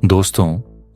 दोस्तों,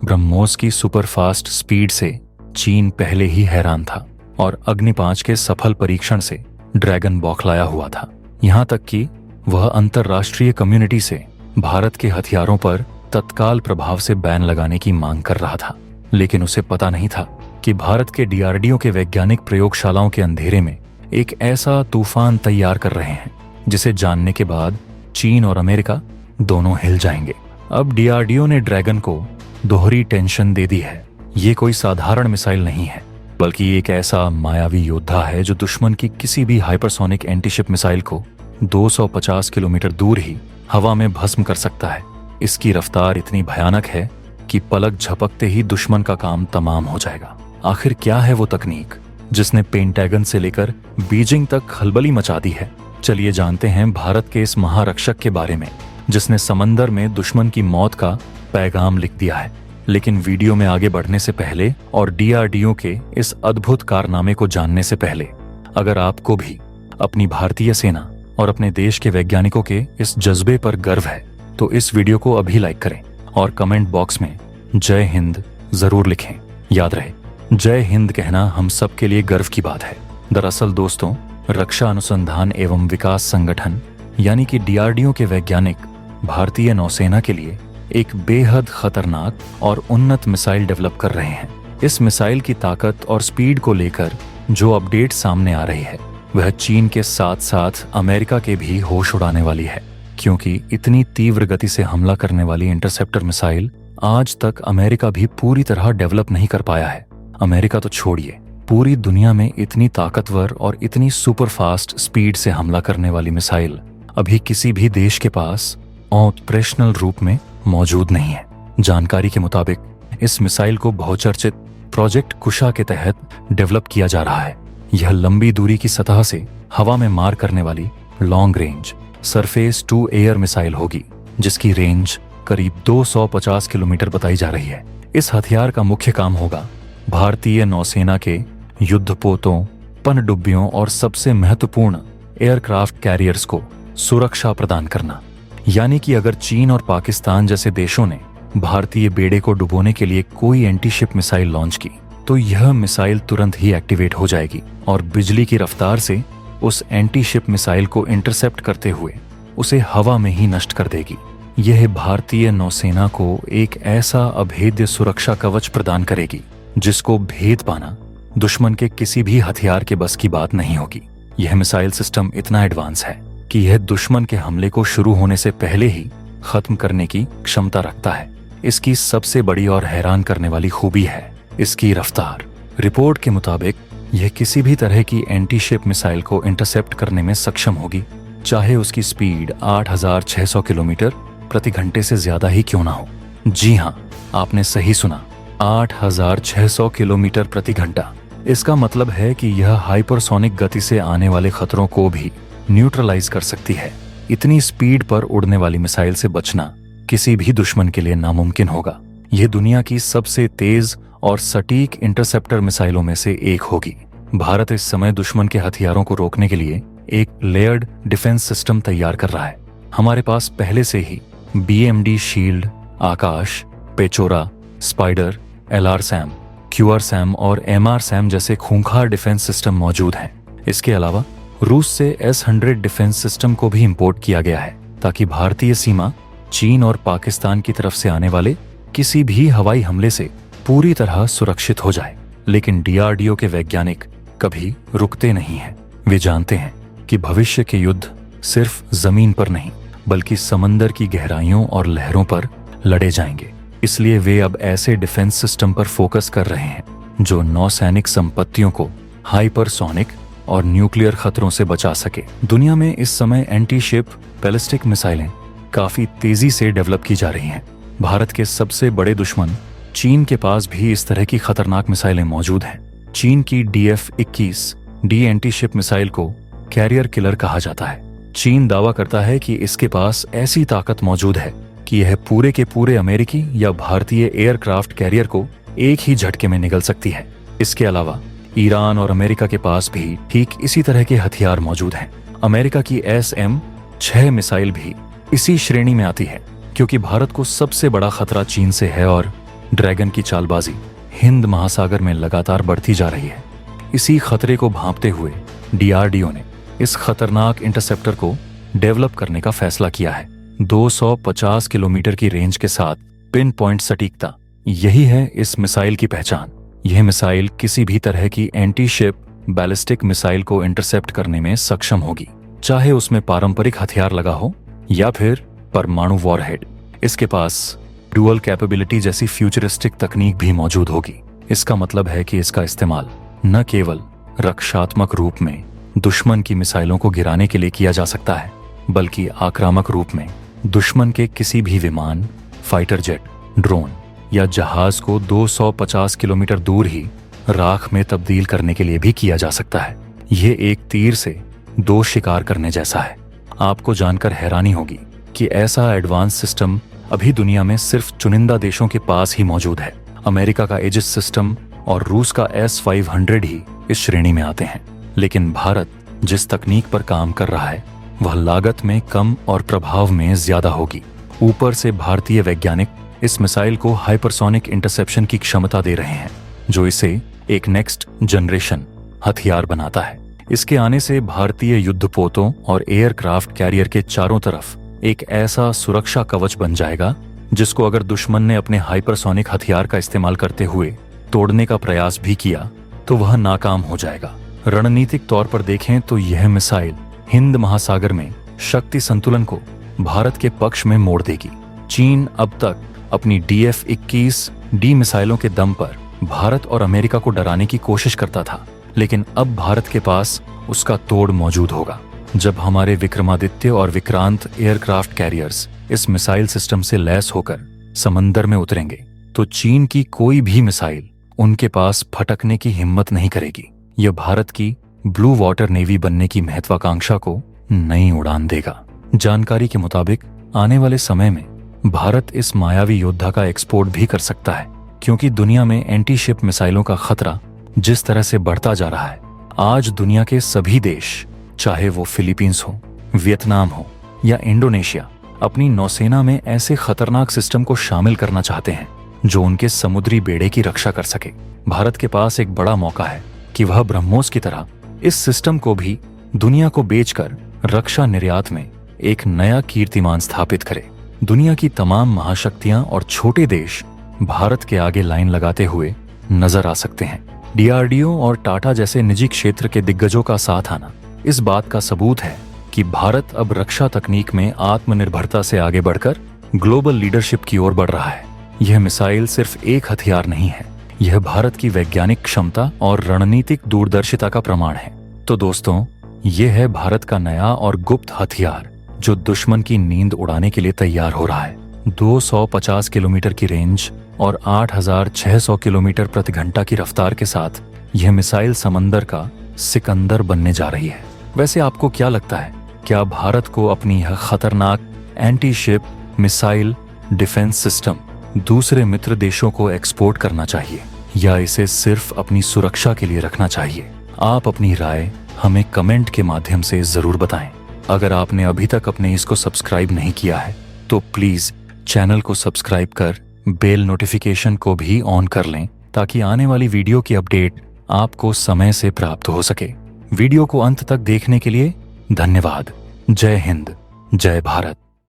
ब्रह्मोस की superfast speed से चीन पहले ही हैरान था और अग्नि 5 के सफल परीक्षण से ड्रैगन बौखलाया हुआ था। यहाँ तक कि वह अंतर्राष्ट्रीय कम्युनिटी से भारत के हथियारों पर तत्काल प्रभाव से बैन लगाने की मांग कर रहा था। लेकिन उसे पता नहीं था कि भारत के डीआरडीओ के वैज्ञानिक प्रयोगशालाओं के अंधेरे में एक ऐसा तूफान तैयार कर रहे हैं जिसे जानने के बाद चीन और अमेरिका दोनों हिल जाएंगे। अब डीआरडीओ ने ड्रैगन को दोहरी टेंशन दे दी है। ये कोई साधारण मिसाइल नहीं है, बल्कि एक ऐसा मायावी योद्धा है जो दुश्मन की किसी भी हाइपरसोनिक एंटीशिप मिसाइल को 250 किलोमीटर दूर ही हवा में भस्म कर सकता है। इसकी रफ्तार इतनी भयानक है कि पलक झपकते ही दुश्मन का काम तमाम हो जाएगा। आखिर क्या है वो तकनीक जिसने पेंटागन से लेकर बीजिंग तक खलबली मचा दी है? चलिए जानते हैं भारत के इस महारक्षक के बारे में जिसने समंदर में दुश्मन की मौत का पैगाम लिख दिया है। लेकिन वीडियो में आगे बढ़ने से पहले और डीआरडीओ के इस अद्भुत कारनामे को जानने से पहले, अगर आपको भी अपनी भारतीय सेना और अपने देश के वैज्ञानिकों के इस जज्बे पर गर्व है तो इस वीडियो को अभी लाइक करें और कमेंट बॉक्स में जय हिंद जरूर लिखें। याद रहे, जय हिंद कहना हम सब के लिए गर्व की बात है। दरअसल दोस्तों, रक्षा अनुसंधान एवं विकास संगठन यानी कि डीआरडीओ के वैज्ञानिक भारतीय नौसेना के लिए एक बेहद खतरनाक और उन्नत मिसाइल डेवलप कर रहे हैं। इस मिसाइल की ताकत और स्पीड को लेकर जो अपडेट सामने आ रही है वह चीन के साथ साथ अमेरिका के भी होश उड़ाने वाली है, क्योंकि इतनी तीव्र गति से हमला करने वाली इंटरसेप्टर मिसाइल आज तक अमेरिका भी पूरी तरह डेवलप नहीं कर पाया है। अमेरिका तो छोड़िए, पूरी दुनिया में इतनी ताकतवर और इतनी सुपरफास्ट स्पीड से हमला करने वाली मिसाइल अभी किसी भी देश के पास ऑपरेशनल रूप में मौजूद नहीं है। जानकारी के मुताबिक इस मिसाइल को बहुचर्चित प्रोजेक्ट कुशा के तहत डेवलप किया जा रहा है। यह लंबी दूरी की सतह से हवा में मार करने वाली long range surface to air missile होगी, जिसकी रेंज करीब 250 किलोमीटर बताई जा रही है। इस हथियार का मुख्य काम होगा भारतीय नौसेना के युद्धपोतों, पनडुब्बियों और सबसे महत्वपूर्ण एयरक्राफ्ट कैरियर्स को सुरक्षा प्रदान करना। यानी कि अगर चीन और पाकिस्तान जैसे देशों ने भारतीय बेड़े को डुबोने के लिए कोई एंटीशिप मिसाइल लॉन्च की तो यह मिसाइल तुरंत ही एक्टिवेट हो जाएगी और बिजली की रफ्तार से उस एंटीशिप मिसाइल को इंटरसेप्ट करते हुए उसे हवा में ही नष्ट कर देगी। यह भारतीय नौसेना को एक ऐसा अभेद्य सुरक्षा कवच प्रदान करेगी जिसको भेद पाना दुश्मन के किसी भी हथियार के बस की बात नहीं होगी। यह मिसाइल सिस्टम इतना एडवांस है कि यह दुश्मन के हमले को शुरू होने से पहले ही खत्म करने की क्षमता रखता है। इसकी सबसे बड़ी और हैरान करने वाली खूबी है इसकी रफ्तार। रिपोर्ट के मुताबिक यह किसी भी तरह की एंटीशिप मिसाइल को इंटरसेप्ट करने में सक्षम होगी, चाहे उसकी स्पीड 8600 किलोमीटर प्रति घंटे से ज्यादा ही क्यों ना हो। जी हाँ, आपने सही सुना, 8600 किलोमीटर प्रति घंटा। इसका मतलब है कि यह हाइपरसोनिक गति से आने वाले खतरों को भी न्यूट्रलाइज कर सकती है। इतनी स्पीड पर उड़ने वाली मिसाइल से बचना किसी भी दुश्मन के लिए नामुमकिन होगा। यह दुनिया की सबसे तेज और सटीक इंटरसेप्टर मिसाइलों में से एक होगी। भारत इस समय दुश्मन के हथियारों को रोकने के लिए एक लेयर्ड डिफेंस सिस्टम तैयार कर रहा है। हमारे पास पहले से ही BMD shield, Akash, Pechora, Spyder, LR SAM, QR SAM और MR SAM जैसे खूंखार डिफेंस सिस्टम मौजूद हैं। इसके अलावा रूस से S-100 डिफेंस सिस्टम को भी इंपोर्ट किया गया है ताकि भारतीय सीमा चीन और पाकिस्तान की तरफ से आने वाले किसी भी हवाई हमले से पूरी तरह सुरक्षित हो जाए। लेकिन डीआरडीओ के वैज्ञानिक कभी रुकते नहीं हैं। वे जानते हैं कि भविष्य के युद्ध सिर्फ जमीन पर नहीं बल्कि समंदर की गहराइयों और लहरों पर लड़े जाएंगे। इसलिए वे अब ऐसे डिफेंस सिस्टम पर फोकस कर रहे हैं जो नौसैनिक संपत्तियों को हाइपरसोनिक और न्यूक्लियर खतरों से बचा सके। दुनिया में इस समय एंटीशिप बैलिस्टिक मिसाइलें काफी तेजी से डेवलप की जा रही हैं। भारत के सबसे बड़े दुश्मन चीन के पास भी इस तरह की खतरनाक मिसाइलें मौजूद हैं। चीन की DF-21 डी एंटीशिप मिसाइल को कैरियर किलर कहा जाता है। चीन दावा करता है कि इसके पास ऐसी ताकत मौजूद है कि यह पूरे के पूरे अमेरिकी या भारतीय एयरक्राफ्ट कैरियर को एक ही झटके में निगल सकती है। इसके अलावा ईरान और अमेरिका के पास भी ठीक इसी तरह के हथियार मौजूद हैं। अमेरिका की SM-6 मिसाइल भी इसी श्रेणी में आती है। क्योंकि भारत को सबसे बड़ा खतरा चीन से है और ड्रैगन की चालबाजी हिंद महासागर में लगातार बढ़ती जा रही है। इसी खतरे को भांपते हुए DRDO ने इस खतरनाक इंटरसेप्टर को डेवलप करने का फैसला किया है। 250 किलोमीटर की रेंज के साथ पिन पॉइंट सटीकता, यही है इस मिसाइल की पहचान। यह मिसाइल किसी भी तरह की एंटी शिप बैलिस्टिक मिसाइल को इंटरसेप्ट करने में सक्षम होगी, चाहे उसमें पारंपरिक हथियार लगा हो या फिर परमाणु वॉरहेड। इसके पास डुअल कैपेबिलिटी जैसी फ्यूचरिस्टिक तकनीक भी मौजूद होगी। इसका मतलब है कि इसका इस्तेमाल न केवल रक्षात्मक रूप में दुश्मन की मिसाइलों को गिराने के लिए किया जा सकता है, बल्कि आक्रामक रूप में दुश्मन के किसी भी विमान, फाइटर जेट, ड्रोन या जहाज को 250 किलोमीटर दूर ही राख में तब्दील करने के लिए भी किया जा सकता है। यह एक तीर से दो शिकार करने जैसा है। आपको जानकर हैरानी होगी कि ऐसा एडवांस सिस्टम अभी दुनिया में सिर्फ चुनिंदा देशों के पास ही मौजूद है। अमेरिका का एजिस सिस्टम और रूस का S-500 ही इस श्रेणी में आते हैं। लेकिन भारत जिस तकनीक पर काम कर रहा है वह लागत में कम और प्रभाव में ज्यादा होगी। ऊपर से भारतीय वैज्ञानिक इस मिसाइल को हाइपरसोनिक इंटरसेप्शन की क्षमता दे रहे हैं, जो इसे एक नेक्स्ट जनरेशन हथियार बनाता है। इसके आने से भारतीय युद्धपोतों और एयरक्राफ्ट कैरियर के चारों तरफ एक ऐसा सुरक्षा कवच बन जाएगा जिसको अगर दुश्मन ने अपने हाइपरसोनिक हथियार का इस्तेमाल करते हुए तोड़ने का प्रयास भी किया तो वह नाकाम हो जाएगा। रणनीतिक तौर पर देखें तो यह मिसाइल हिंद महासागर में शक्ति संतुलन को भारत के पक्ष में मोड़ देगी। चीन अब तक अपनी DF-21D मिसाइलों के दम पर भारत और अमेरिका को डराने की कोशिश करता था, लेकिन अब भारत के पास उसका तोड़ मौजूद होगा। जब हमारे विक्रमादित्य और विक्रांत एयरक्राफ्ट कैरियर्स इस मिसाइल सिस्टम से लैस होकर समंदर में उतरेंगे तो चीन की कोई भी मिसाइल उनके पास फटकने की हिम्मत नहीं करेगी। यह भारत की ब्लू वाटर नेवी बनने की महत्वाकांक्षा को नई उड़ान देगा। जानकारी के मुताबिक आने वाले समय में भारत इस मायावी योद्धा का एक्सपोर्ट भी कर सकता है, क्योंकि दुनिया में एंटी शिप मिसाइलों का खतरा जिस तरह से बढ़ता जा रहा है, आज दुनिया के सभी देश, चाहे वो फिलीपींस हो, वियतनाम हो या इंडोनेशिया, अपनी नौसेना में ऐसे खतरनाक सिस्टम को शामिल करना चाहते हैं जो उनके समुद्री बेड़े की रक्षा कर सके। भारत के पास एक बड़ा मौका है कि वह ब्रह्मोस की तरह इस सिस्टम को भी दुनिया को बेचकर रक्षा निर्यात में एक नया कीर्तिमान स्थापित करे। दुनिया की तमाम महाशक्तियां और छोटे देश भारत के आगे लाइन लगाते हुए नजर आ सकते हैं। DRDO और टाटा जैसे निजी क्षेत्र के दिग्गजों का साथ आना इस बात का सबूत है कि भारत अब रक्षा तकनीक में आत्मनिर्भरता से आगे बढ़कर ग्लोबल लीडरशिप की ओर बढ़ रहा है। यह मिसाइल सिर्फ एक हथियार नहीं है, यह भारत की वैज्ञानिक क्षमता और रणनीतिक दूरदर्शिता का प्रमाण है। तो दोस्तों, यह है भारत का नया और गुप्त हथियार जो दुश्मन की नींद उड़ाने के लिए तैयार हो रहा है। 250 किलोमीटर की रेंज और 8,600 किलोमीटर प्रति घंटा की रफ्तार के साथ यह मिसाइल समंदर का सिकंदर बनने जा रही है। वैसे आपको क्या लगता है, क्या भारत को अपनी यह खतरनाक anti ship missile defence system दूसरे मित्र देशों को एक्सपोर्ट करना चाहिए या इसे सिर्फ अपनी सुरक्षा के लिए रखना चाहिए? आप अपनी राय हमें कमेंट के माध्यम से जरूर बताएं। अगर आपने अभी तक अपने इसको सब्सक्राइब नहीं किया है तो प्लीज चैनल को सब्सक्राइब कर बेल नोटिफिकेशन को भी ऑन कर लें, ताकि आने वाली वीडियो की अपडेट आपको समय से प्राप्त हो सके। वीडियो को अंत तक देखने के लिए धन्यवाद। जय हिंद, जय भारत।